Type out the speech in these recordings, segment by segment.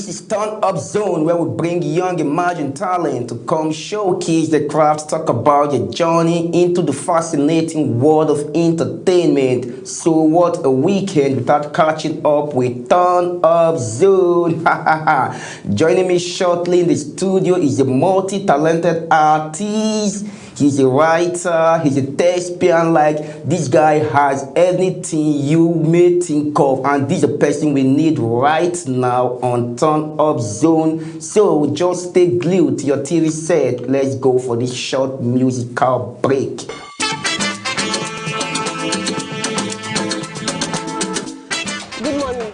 is Turn Up Zone, where we bring young emerging talent to come showcase their crafts, talk about their journey into the fascinating world of entertainment. So what a weekend without catching up with Turn Up Zone. Joining me shortly in the studio is a multi-talented artist. He's a writer, he's a thespian, like this guy has anything you may think of, and this is a person we need right now on Turn Up Zone. So just stay glued to your TV set. Let's go for this short musical break. Good morning.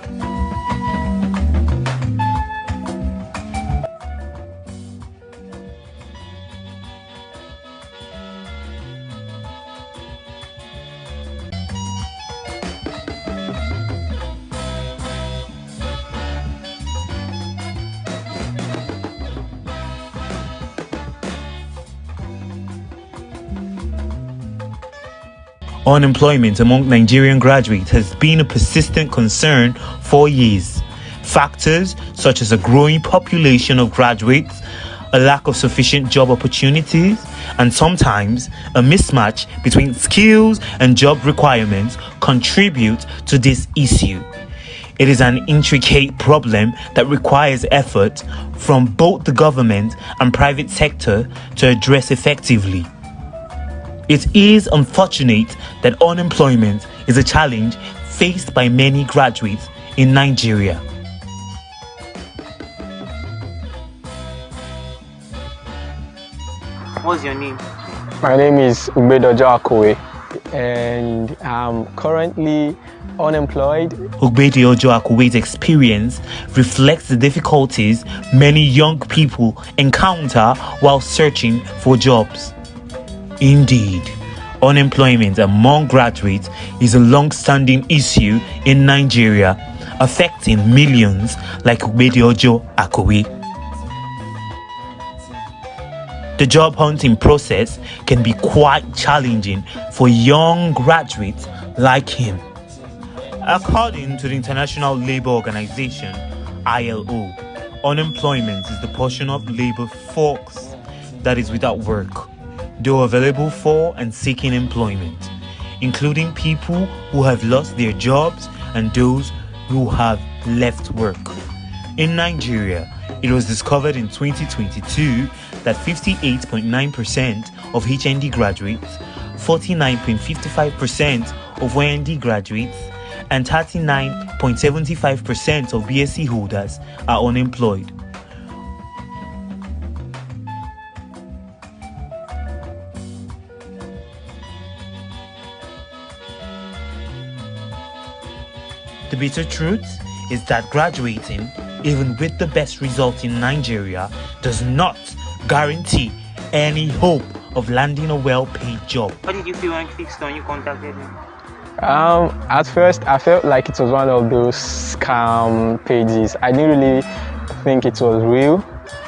Unemployment among Nigerian graduates has been a persistent concern for years. Factors such as a growing population of graduates, a lack of sufficient job opportunities, and sometimes a mismatch between skills and job requirements contribute to this issue. It is an intricate problem that requires effort from both the government and private sector to address effectively. It is unfortunate that unemployment is a challenge faced by many graduates in Nigeria. What's your name? My name is Ugbedojo Akowe, and I'm currently unemployed. Ugbedojo Akowe's experience reflects the difficulties many young people encounter while searching for jobs. Indeed, unemployment among graduates is a long-standing issue in Nigeria, affecting millions like Ugbedojo Akowe. The job hunting process can be quite challenging for young graduates like him. According to the International Labour Organization, ILO, unemployment is the portion of labor force that is without work, though available for and seeking employment, including people who have lost their jobs and those who have left work. In Nigeria, it was discovered in 2022 that 58.9% of HND graduates, 49.55% of YND graduates, and 39.75% of BSc holders are unemployed. The bitter truth is that graduating, even with the best results in Nigeria, does not guarantee any hope of landing a well-paid job. What did you feel when Kickstone you contacted me? At first, I felt like it was one of those scam pages. I didn't really think it was real,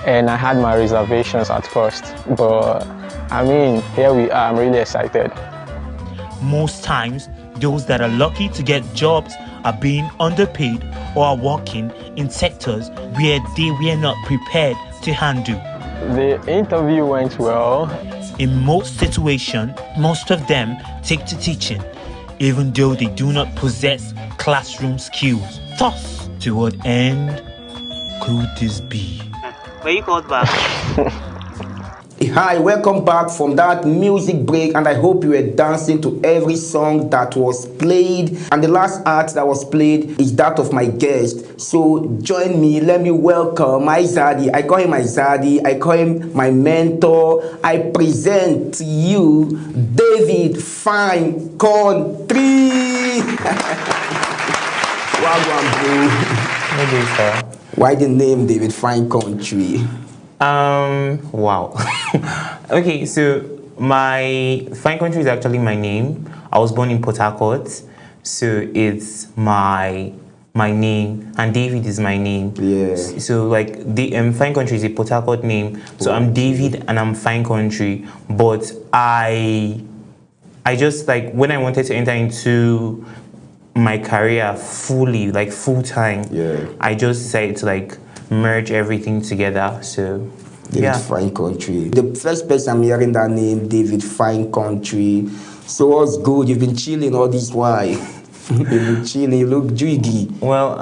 and I had my reservations at first. But I mean, here we are. I'm really excited. Most times, those that are lucky to get jobs are being underpaid or are working in sectors where they were not prepared to handle. The interview went well. In most situations, most of them take to teaching, even though they do not possess classroom skills. Thus, to what end could this be? Were you called back? Hi, welcome back from that music break, and I hope you were dancing to every song that was played. And the last art that was played is that of my guest. So join me, let me welcome my Zaddy. I call him my Zaddy, I call him my mentor. I present to you David Fine Country. Wagwan, bro. Maybe, sir. Why the name David Fine Country? Wow. Okay, so my Fine Country is actually my name. I was born in Port Harcourt, so it's my name, and David is my name. Yeah. So like the Fine Country is a Port Harcourt name, so I'm David and I'm Fine Country. But I just like when I wanted to enter into my career fully, like full time, yeah, I just decided to like merge everything together. So David yeah. Fine Country. The first person I'm hearing that name, David Fine Country. So what's good? You've been chilling all this while. You've been chilling. You look jiggy. Well,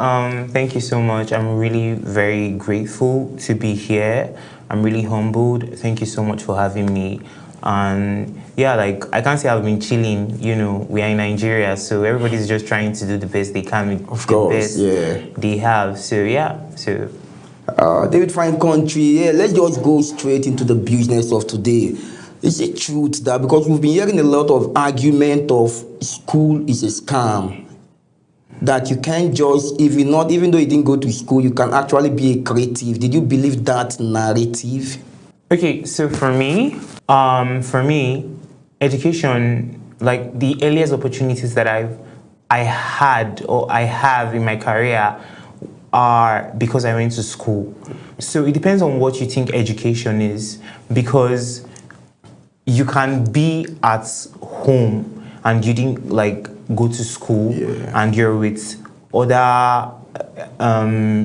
thank you so much. I'm really very grateful to be here. I'm really humbled. Thank you so much for having me. And yeah, like I can't say I've been chilling. You know, we are in Nigeria, so everybody's just trying to do the best they can with Of the course, best yeah. they have. So yeah, so David Fine Country, yeah, let's just go straight into the business of today. Is it truth that because we've been hearing a lot of argument of school is a scam, that you can't just, even though you didn't go to school, you can actually be a creative. Did you believe that narrative? okay. So for me, education, like the earliest opportunities that I had or I have in my career are because I went to school. So it depends on what you think education is, because you can be at home and you didn't like go to school, and you're with other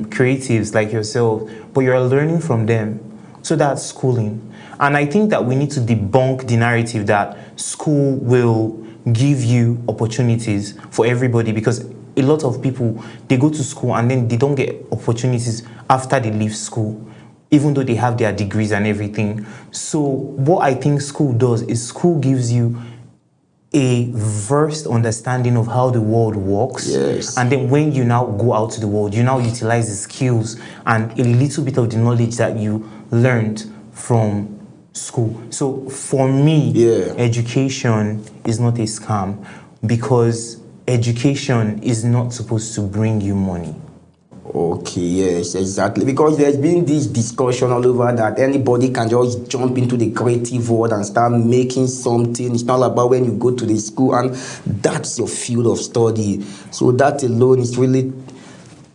creatives like yourself, but you're learning from them. So that's schooling. And I think that we need to debunk the narrative that school will give you opportunities for everybody, because a lot of people, they go to school and then they don't get opportunities after they leave school, even though they have their degrees and everything. So what I think school does is school gives you a vast understanding of how the world works. Yes. And then when you now go out to the world, you now utilize the skills and a little bit of the knowledge that you learned from school. So for me, education is not a scam, because education is not supposed to bring you money. Okay, yes, exactly. Because there's been this discussion all over that anybody can just jump into the creative world and start making something. It's not about when you go to the school and that's your field of study. So that alone is really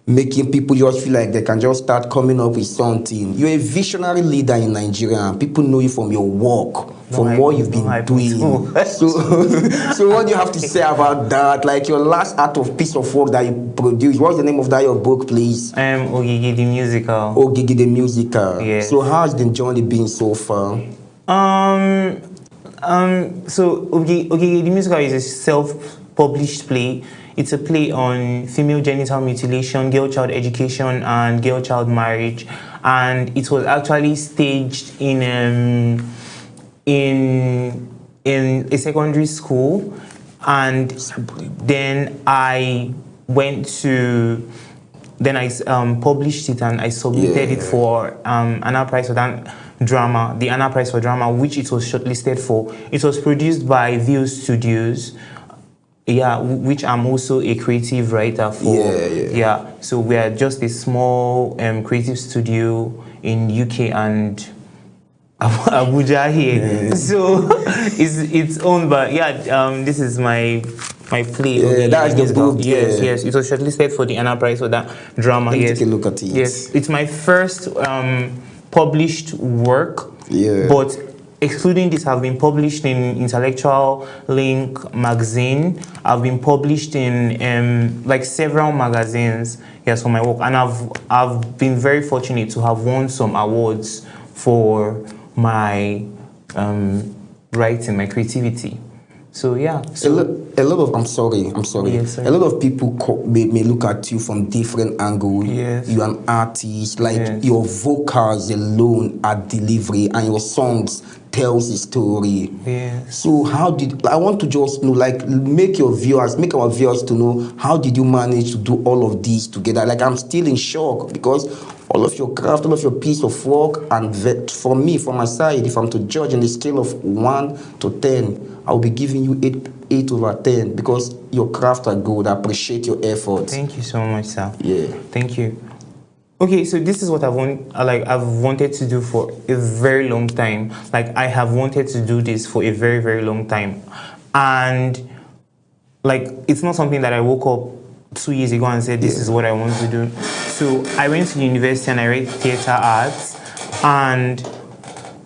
making people just feel like they can just start coming up with something. You're a visionary leader in Nigeria, and people know you from your work, from what you've been doing. So what do you have to say about that? Like your last act of piece of work that you produced, what's the name of that your book, please? Ogigi the Musical. Ogigi the Musical. Yeah. So how's the journey been so far? So Ogigi the Musical is a self-published play. It's a play on female genital mutilation, girl-child education, and girl-child marriage, and it was actually staged in a secondary school, and then I published it and I submitted it for Anna Prize for that drama, the Anna Prize for Drama, which it was shortlisted for. It was produced by View Studios. Yeah, which I'm also a creative writer for. Yeah. So we are just a small creative studio in UK and Abuja here. Yeah. So it's owned by this is my play. Yeah, that's the book. Yes. It was shortlisted for the Anna Prize for that drama. Let me take a look at it. Yes, it's my first published work. Yeah. But excluding this, I've been published in Intellectual Link magazine. I've been published in like several magazines, yes, for my work, and I've been very fortunate to have won some awards for my writing, my creativity. So yeah. So a lot of I'm sorry. Yes, sir. A lot of people may look at you from different angles. Yes. You're an artist, like Yes. your vocals alone are delivery, and your songs tells a story. Yes. So I want to just know, like, make our viewers to know, how did you manage to do all of these together? Like, I'm still in shock because all of your craft, all of your piece of work, and for me, from my side, if I'm to judge on the scale of 1 to 10, I'll be giving you 8 over 10 because your craft are good. I appreciate your effort. Thank you so much, sir. Yeah. Thank you. Okay, so this is what I've wanted to do for a very long time. Like, I have wanted to do this for a very, very long time. And like, it's not something that I woke up 2 years ago and said, this is what I want to do. So I went to university and I read theater arts, and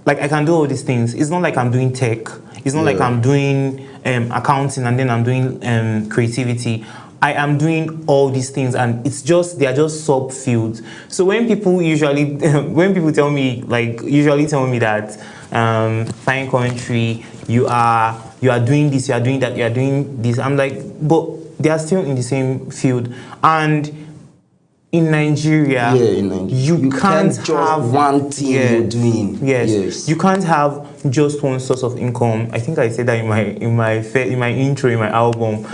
like, I can do all these things. It's not like I'm doing tech. It's not like I'm doing accounting and then I'm doing creativity. I am doing all these things, and they are just subfields. So when people usually tell me that fine country, you are doing this, you are doing that, you are doing this, I'm like, but they are still in the same field. And in Nigeria, you can't just have one thing you're doing. Yes, you can't have just one source of income. I think I said that in my intro, in my album.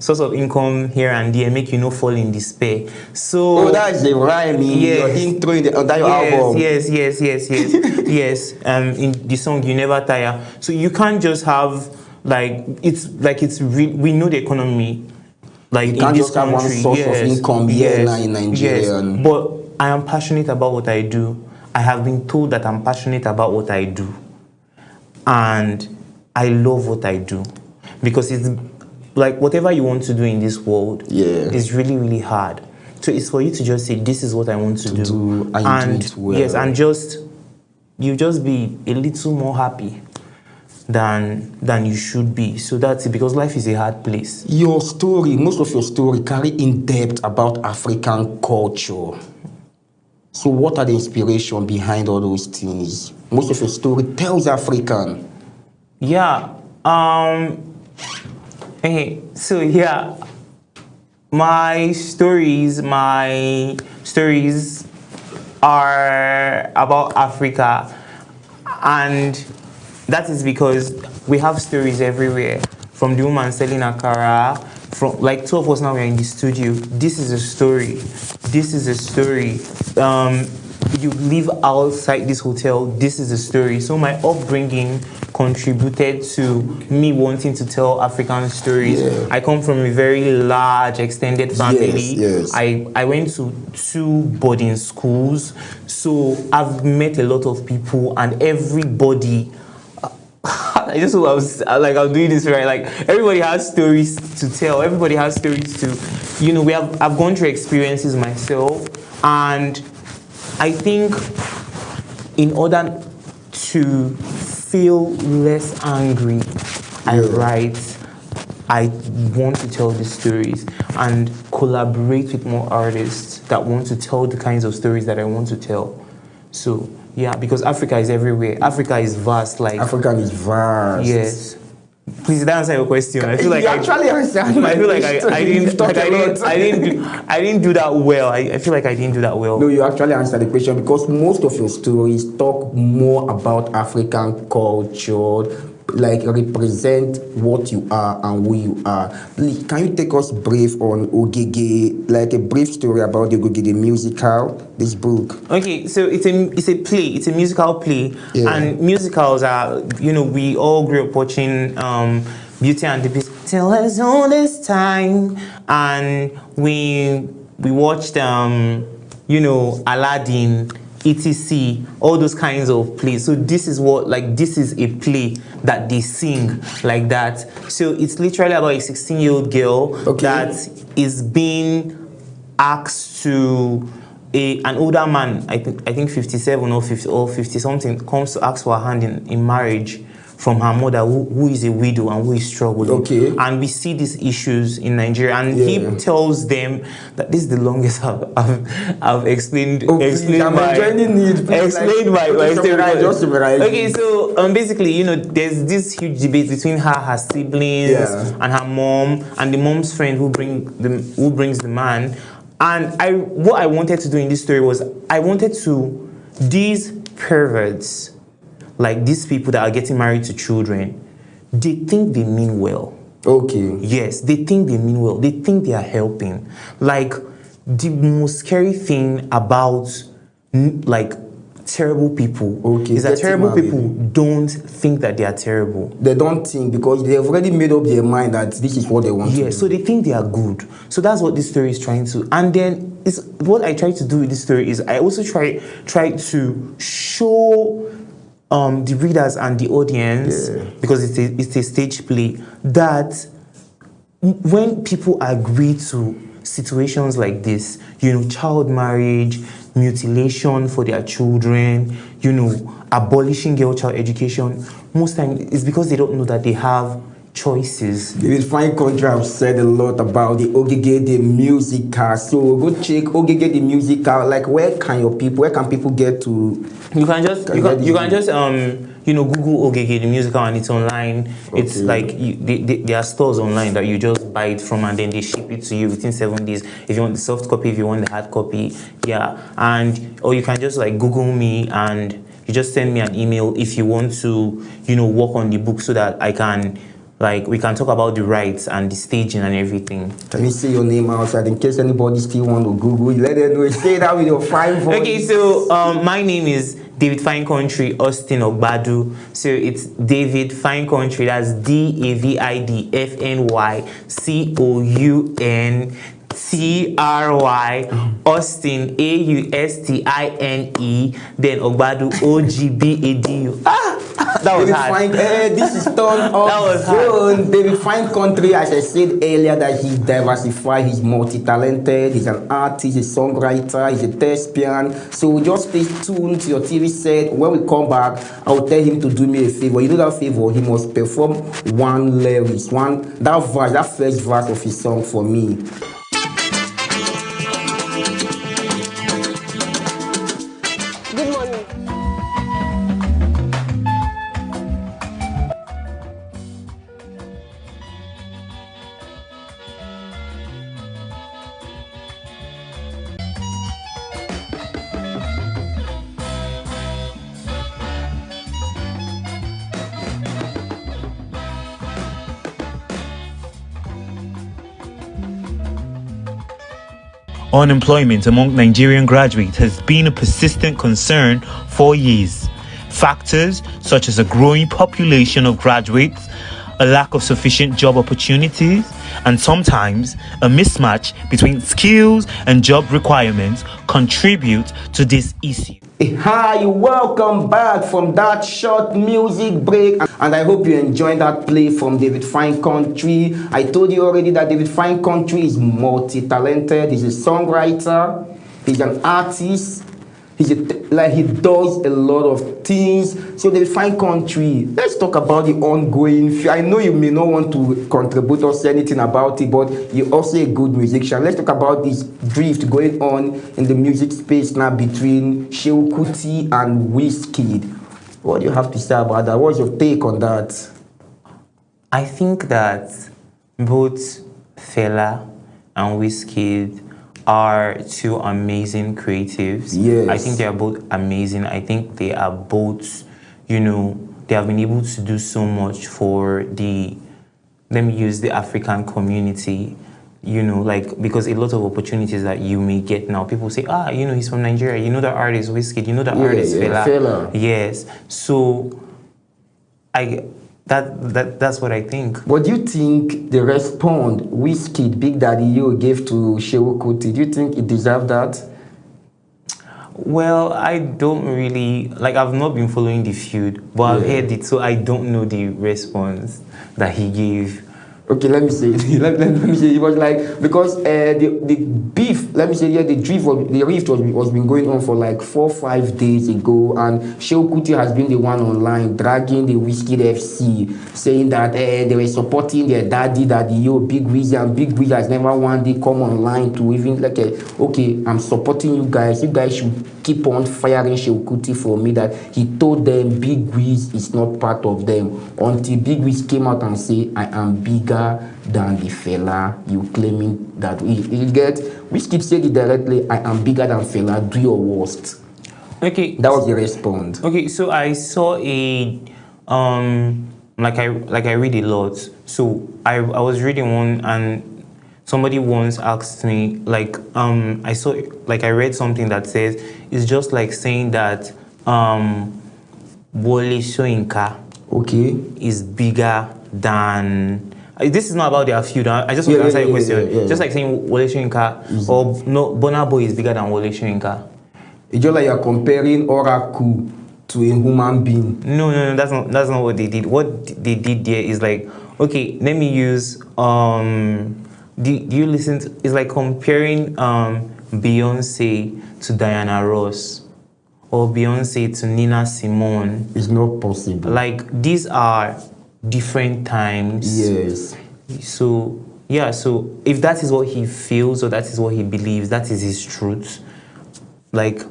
Source of income here and there make you not fall in despair. So that's the rhyme in your intro in your album. Yes. In the song "You Never Tire." So you can't just have we know the economy. Like you can't in this just have one source of income here in Nigeria. But I am passionate about what I do. I have been told that I'm passionate about what I do. And I love what I do. Because it's like whatever you want to do in this world is really, really hard. So it's for you to just say, this is what I want to do. And do it well. Yes, and you just be a little more happy than you should be. So that's it, because life is a hard place. Most of your story carry in depth about African culture. So what are the inspiration behind all those things? Most of your story tells African. My stories are about Africa, and that is because we have stories everywhere. From the woman selling akara, from like two of us now, we're in the studio. This is a story. You live outside this hotel. This is a story. So my upbringing contributed to me wanting to tell African stories. I come from a very large, extended family. I went to 2 boarding schools. So I've met a lot of people, and everybody, I just hope I'm doing this right. Like, everybody has stories to tell. Everybody has stories to, I've gone through experiences myself, and I think in order to feel less angry, I want to tell these stories and collaborate with more artists that want to tell the kinds of stories that I want to tell. So, because Africa is everywhere. Africa is vast. Africa is vast. Yes. Please, did I answer your question? I feel like you actually answered. I feel like I didn't do that well. I feel like I didn't do that well. No, you actually answered the question, because most of your stories talk more about African culture, like represent what you are and who you are. Please, can you take us brief on Ogege, like a brief story about the Ogege musical, this book? Okay, so it's a play, it's a musical play, and musicals are, we all grew up watching Beauty and the Beast. Till us all this time, and we watched Aladdin, etc., all those kinds of plays. So this is a play that they sing like that. So it's literally about a 16-year-old girl that is being asked to an older man, I think 57 or 50 something, comes to ask for her hand in marriage from her mother, who is a widow and who is struggling. And we see these issues in Nigeria, and he tells them that this is the longest I've explained my story. Okay, so basically, there's this huge debate between her siblings and her mom, and the mom's friend who brings the man. And what I wanted to do in this story was, these perverts, like these people that are getting married to children, they think they mean well. Yes, they think they mean well. They think they are helping. Like, the most scary thing about, terrible people is that terrible people don't think that they are terrible. They don't think, because they have already made up their mind that this is what they want to do. So they think they are good. So that's what this story is trying to. And then what I try to do with this story is I also try to show the readers and the audience, because it's a stage play, that when people agree to situations like this, child marriage, mutilation for their children, abolishing girl child education, most times it's because they don't know that they have choices. David Fine Country have said a lot about the Ogige the musical. So go check Ogige the musical. Like where can people get to? You can just Google Ogege the musical and it's online. Okay. It's like there are stores online that you just buy it from and then they ship it to you within 7 days. If you want the soft copy, if you want the hard copy, or you can just like Google me and you just send me an email if you want to work on the book so that I can. Like, we can talk about the rights and the staging and everything. Can you say your name outside in case anybody still want to Google? Let them know. Say that with your fine voice. Okay, so my name is David Fine Country Austin Ogbadu. So it's David Fine Country. That's DAVIDFNYCOUNTRY Austin AUSTINE then Ogbadu OGBADU. That was hard. This is Turn Up Zone. David Fine Country, as I said earlier, that he's diversified, he's multi-talented, he's an artist, he's a songwriter, he's a thespian. So just stay tuned to your TV set. When we come back, I will tell him to do me a favor. You know that favor? He must perform one lyrics, that first verse of his song for me. Good morning. Unemployment among Nigerian graduates has been a persistent concern for years. Factors such as a growing population of graduates, a lack of sufficient job opportunities, and sometimes a mismatch between skills and job requirements contribute to this issue. Hi, welcome back from that short music break, and I hope you enjoyed that play from David Fine Country. I told you already that David Fine Country is multi-talented. He's a songwriter, he's an artist, he does a lot of things. So David Fine Country, let's talk about the ongoing. I know you may not want to contribute or say anything about it, but you're also a good musician. Let's talk about this drift going on in the music space now between Seun Kuti and Wizkid. What do you have to say about that? What's your take on that? I think that both Fela and Wizkid are two amazing creatives. Yes. I think they are both amazing. I think they are both, they have been able to do so much for let me use the African community, because a lot of opportunities that you may get now, people say, he's from Nigeria, the artist Wizkid, the artist Fela. Yes. So that's what I think. What do you think the response Wizkid, Big Daddy Yo gave to Seun Kuti? Do you think he deserved that? Well, I don't really, I've not been following the feud, but I've heard it, so I don't know the response that he gave. Okay, let me say let me say it was like, because the beef, let me say, the rift was been going on for like 4 or 5 days ago, and Seun Kuti has been the one online dragging the Wizkid FC, saying that they were supporting their Daddy Yo, Big Wizzy, and Big Wizzy has never one day come online to even okay, I'm supporting you guys should keep on firing Seun Kuti for me, that he told them Big Wiz is not part of them, until Big Wiz came out and say, I am bigger than the Fela you claiming that you get. Wizkid said it directly, I am bigger than Fela, do your worst. Okay. That was the response. Okay, so I saw a I read a lot. So I was reading one and somebody once asked me, I read something that says it's just like saying that Wole Soyinka is bigger than. This is not about their feud. I just want to answer your question. Just like saying Wole Soyinka or no, Burna Boy is bigger than Wole Soyinka. It's just like you're comparing Oracle to a human being. No, that's not what they did. What they did there is okay, let me use do you listen to, it's like comparing Beyonce to Diana Ross or Beyonce to Nina Simone. It's not possible. These are different times. Yes. So yeah, so if that is what he feels or that is what he believes, that is his truth. Like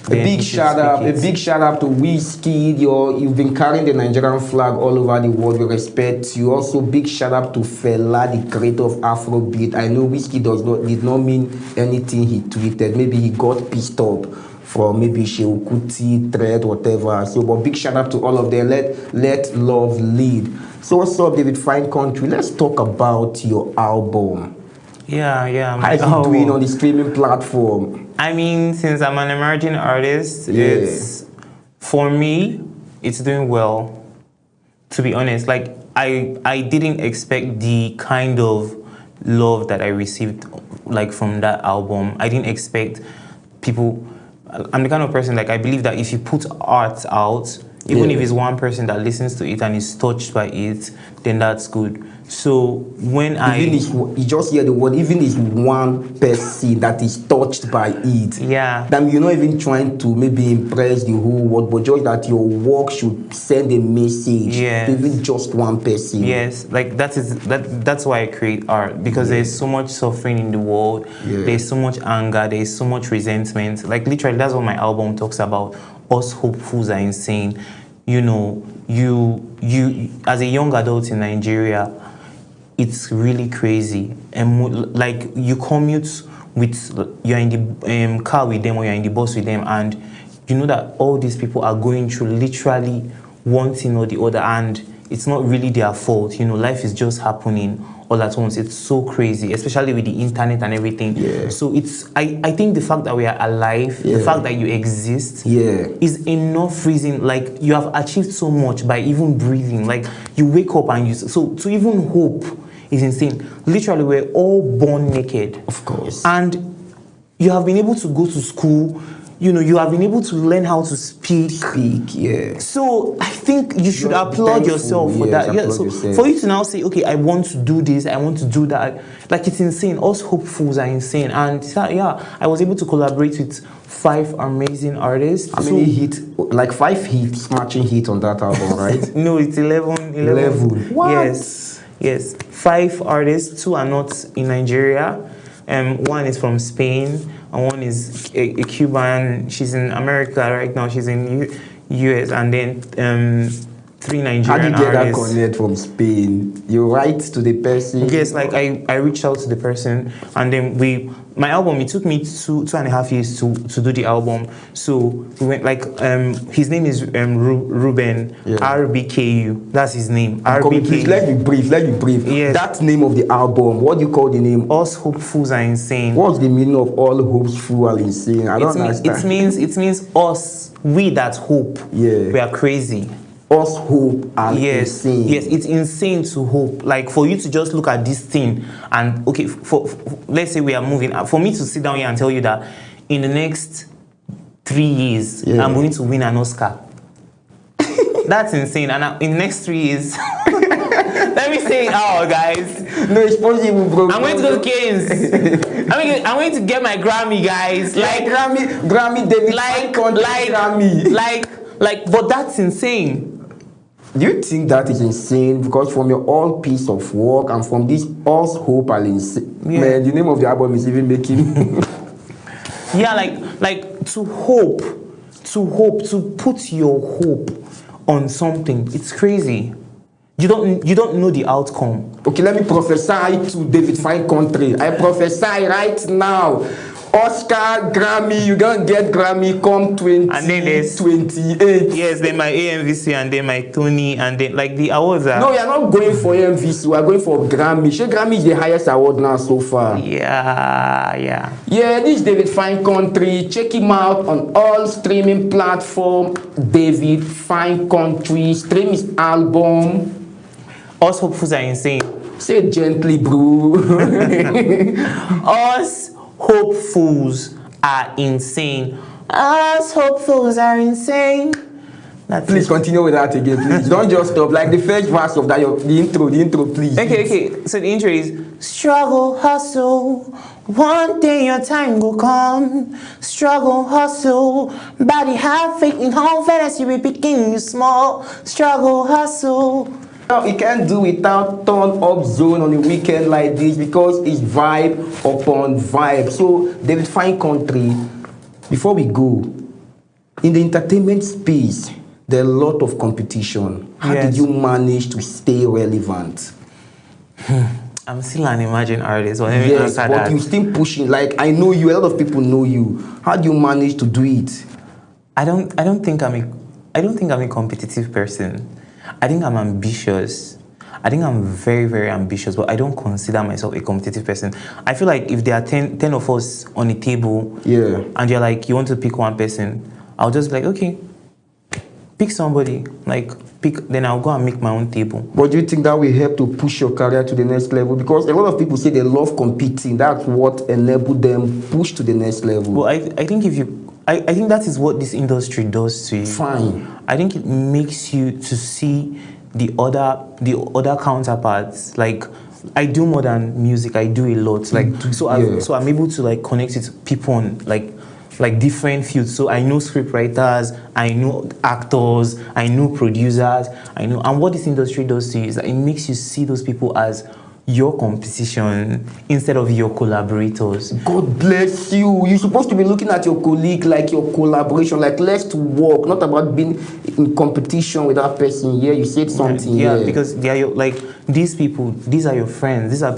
A big shout out to Wizkid. You've been carrying the Nigerian flag all over the world. We respect you. Also, big shout out to Fela, the creator of Afrobeat. I know Wizkid did not mean anything he tweeted. Maybe he got pissed off from maybe Shehu Kuti, thread, whatever. So, but big shout out to all of them. Let love lead. So, what's up, David Fine Country? Let's talk about your album. Yeah. How is it doing on the streaming platform? I mean, since I'm an emerging artist, for me, it's doing well. To be honest, like I didn't expect the kind of love that I received, like from that album. I didn't expect people. I'm the kind of person, like, I believe that if you put art out, even if it's one person that listens to it and is touched by it, then that's good. So when you just hear the word, even if one person that is touched by it, then you're not even trying to maybe impress the whole world, but just that your work should send a message to even just one person. Yes, like that's why I create art, because there's so much suffering in the world, there's so much anger, there's so much resentment. Like literally, that's what my album talks about. Us hopefuls are insane. You know, you as a young adult in Nigeria, it's really crazy. And like you commute you're in the car with them or you're in the bus with them, and you know that all these people are going through literally one thing or the other, and it's not really their fault. You know, life is just happening all at once. It's so crazy, especially with the internet and everything. So I think the fact that we are alive, the fact that you exist, is enough reason. Like, you have achieved so much by even breathing. Like, you wake up and so to even hope is insane. Literally, we're all born naked, of course, and you have been able to go to school. You know, you have been able to learn how to speak. So I think you should applaud yourself for that. So for you to now say, okay, I want to do this, I want to do that, like, it's insane. Us hopefuls are insane. And I was able to collaborate with 5 amazing artists. How many hits? Like 5 hits, smashing hits on that album, right? No, it's 11. 11. What? Yes. 5 artists. 2 are not in Nigeria. One is from Spain, and one is a Cuban. She's in America right now. She's in US, and then 3 Nigerian artists. How did you get that connect from Spain? You write to the person? Yes, like I reached out to the person, and then my album, it took me 2.5 years to do the album. So we went, like, his name is Ruben, RBKU. That's his name. RBKU. Let me brief. Yes. That name of the album, what do you call the name? Us hopefuls are insane. What's the meaning of all hopeful are insane? I don't understand. It means us, we that hope. We are crazy. Us hope are insane. Yes, it's insane to hope. Like, for you to just look at this thing and, okay, for let's say we are moving. For me to sit down here and tell you that in the next 3 years, I'm going to win an Oscar. That's insane. And in the next 3 years, let me say it out, guys. No, it's possible, bro. I'm going to go to Cairns. I'm going to get my Grammy, guys. Like Grammy, David. Like, but that's insane. Do you think that is insane? Because from your own piece of work and from this Us Hope are insane. Man, the name of the album is even making. like to hope, to put your hope on something. It's crazy. You don't know the outcome. Okay, let me prophesy to David Fine Country. I prophesy right now. Oscar, Grammy, you're gonna get Grammy come 2028. Yes, then my AMVC and then my Tony and then, like, the awards are... No, you're not going for AMVC, we're going for Grammy. Grammy is the highest award now so far. Yeah, this is David Fine Country. Check him out on all streaming platforms. David Fine Country. Stream his album. Us hopefuls are insane. Say it gently, bro. Us hopefuls are insane. Us hopefuls are insane. Please continue with that again, please. Don't just stop. Like the first verse of that, the intro, please. Okay. So the intro is struggle, hustle. One day your time will come. Struggle, hustle. Body have faith in home fantasy, we picking you small. Struggle, hustle. Now, you can't do without Turn Up Zone on a weekend like this because it's vibe upon vibe. So, David Fine Country, before we go, in the entertainment space, there are a lot of competition. How Yes. did you manage to stay relevant? I'm still an emerging artist, so let me Yes, answer but that. you still pushing. Like, I know you, a lot of people know you. How do you manage to do it? I don't think I'm a competitive person. I think I'm ambitious. I think I'm very, very ambitious, but I don't consider myself a competitive person. I feel like if there are 10 of us on a table, Yeah. and you're like, you want to pick one person, I'll just be like, okay, pick somebody. Then I'll go and make my own table. But do you think that will help to push your career to the next level? Because a lot of people say they love competing. That's what enabled them push to the next level. Well, I think I think that is what this industry does to you. Fine. I think it makes you to see the other counterparts. Like, I do more than music. I do a lot. Like, so I'm able to like connect with people on like different fields. So I know script writers, I know actors, I know producers, and what this industry does to you is that it makes you see those people as your competition instead of your collaborators. God bless you. You're supposed to be looking at your colleague like your collaboration, like let's work, not about being in competition with that person. Yeah, you said something. Yeah, because they are like these people. These are your friends. These are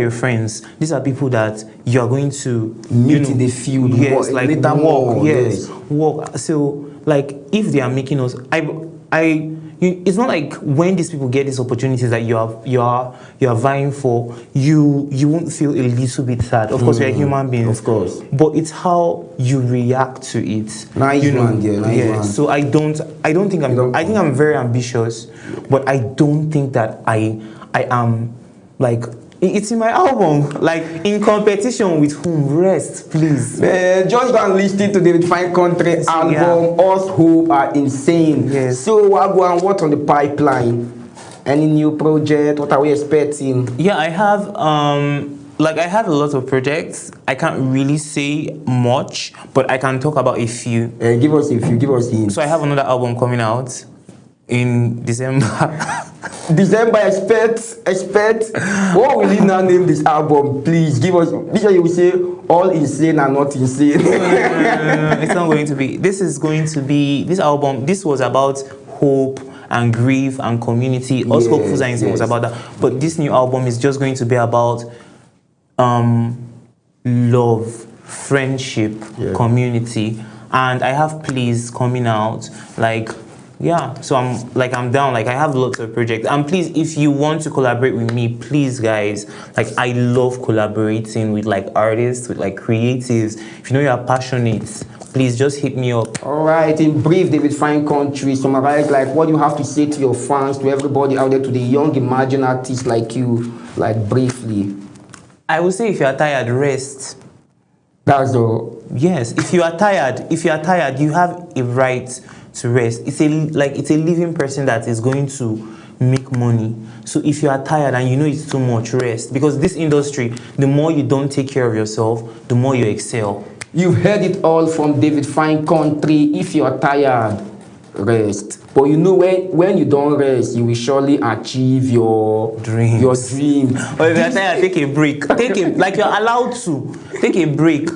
your friends. These are people that you are going to meet in the field. Yes, work, like later walk. more, Yes, walk. So like if they are making us, it's not like when these people get these opportunities that you are vying for, you won't feel a little bit sad. Of course, we are human beings. Of course. But it's how you react to it. Nice man, yeah, nice man. So I think I'm very ambitious, but I don't think that I am like. It's in my album. Like, in competition with whom? Rest, please. Just go and listen to the Fine Country album. Us who are insane. Yes. So what on the pipeline? Any new project? What are we expecting? Yeah, I have I have a lot of projects. I can't really say much, but I can talk about a few. Give us a few. Give us hints. So I have another album coming out in December. December, expect. What will you now name this album? Please give us. This year you will say all insane and not insane. No, it's not going to be. This album. This was about hope and grief and community. Us Hopefuls and Insane was about that. But this new album is just going to be about love, friendship, community. And I have plays coming out. So I'm down. Like, I have lots of projects. And please, if you want to collaborate with me, please, guys. Like, I love collaborating with like artists, with like creatives. If you know you are passionate, please just hit me up. All right. In brief, David Fine Country, summarize like what you have to say to your fans, to everybody out there, to the young emerging artists like you, like briefly. I would say if you are tired, rest. That's all. Yes. If you are tired, you have a right to rest. It's a living person that is going to make money. So if you are tired and you know it's too much, rest. Because this industry, the more you don't take care of yourself, the more you excel. You've heard it all from David Fine Country. If you are tired, rest. But you know when you don't rest, you will surely achieve your Dreams. Your dream. Or if you are tired, take a break. You're allowed to take a break.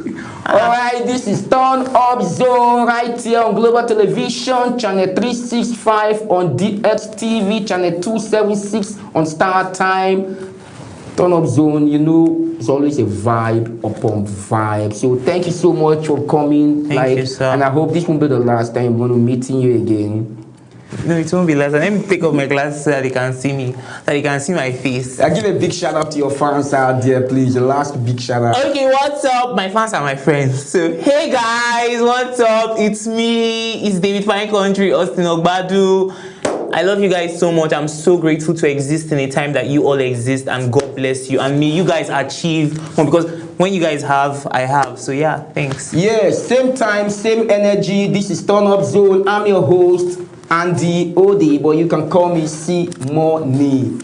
Alright, this is Turn Up Zone right here on Global Television, channel 365 on DXTV, channel 276 on Star Time. Turn Up Zone, you know, it's always a vibe upon vibe. So thank you so much for coming. Thank you, sir. And I hope this won't be the last time I'm going to meeting you again. No, it won't be last. Let me take off my glasses so that they can see me, so they can see my face. I give a big shout out to your fans out there, please. The last big shout out. Okay, what's up? My fans are my friends. So, hey guys, what's up? It's me. It's David Fine Country, Austin Ogbadu. I love you guys so much. I'm so grateful to exist in a time that you all exist, and God bless you. And may you guys achieve more, because when you guys have, I have. So yeah, thanks. Yeah, same time, same energy. This is Turn Up Zone. I'm your host, Andy Odi, but you can call me C Money.